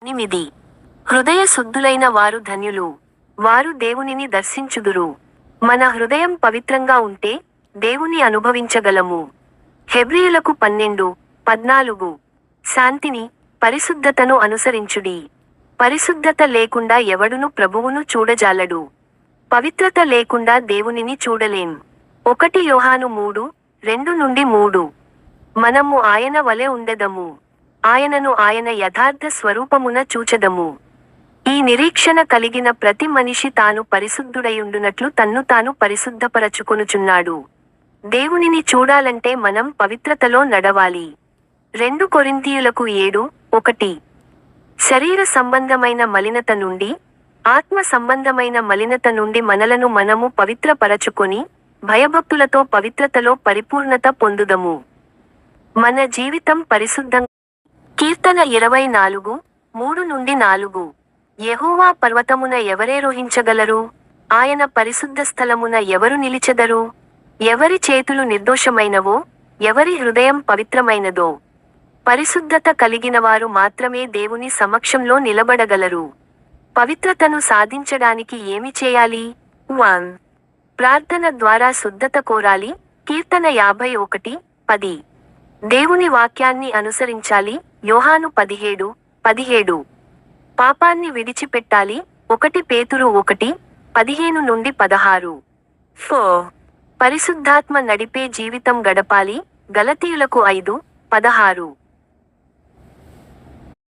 8 హృదయ శుద్ధులైన వారు ధన్యులు, వారు దేవునిని దర్శించుదురు. మన హృదయం పవిత్రంగా ఉంటే దేవుని అనుభవించగలము. హెబ్రీయులకు 12:14 శాంతిని, పరిశుద్ధతను అనుసరించుడి. పరిశుద్ధత లేకుండా ఎవడును ప్రభువును చూడజాలడు. పవిత్రత లేకుండా దేవునిని చూడలేం. 1 యోహాను 3:2-3 మనము ఆయన వలె ఉండెదము, ఆయనను ఆయన యథార్థ స్వరూపమున చూచెదము. ఈ నిరీక్షణ కలిగిన ప్రతి మనిషి తాను పరిశుద్ధుడయుండునట్లు తన్ను తాను పరిశుద్ధపరచుకొనుచున్నాడు. దేవునిని చూడాలంటే మనం పవిత్రతలో నడవాలి. 2 కొరింథీయులకు 7:1 శరీర సంబంధమైన మలినత నుండి, ఆత్మ సంబంధమైన మలినత నుండి మనలను మనము పవిత్రపరచుకొని, భయభక్తులతో పవిత్రతలో పరిపూర్ణత పొందుదము. మన జీవితం పరిశుద్ధంగా. కీర్తన 24:3-4 యెహోవా పర్వతమున ఎవరేరోహించగలరు? ఆయన పరిశుద్ధ స్థలమున ఎవరు నిలిచెదరు? ఎవరి చేతులు నిర్దోషమైనవో, ఎవరి హృదయం పవిత్రమైనదో, పరిశుద్ధత కలిగినవారు మాత్రమే దేవుని సమక్షంలో నిలబడగలరు. పవిత్రతను సాధించడానికి ఏమి చేయాలి? 1. ప్రార్థన ద్వారా శుద్ధత కోరాలి. కీర్తన 51:10 దేవుని వాక్యాన్ని అనుసరించాలి. యోహాను 17:17 పాపాన్ని విడిచిపెట్టాలి. 1 పేతురు 1:15-16 4. పరిశుద్ధాత్మ నడిపే జీవితం గడపాలి. గలతీయులకు 5:16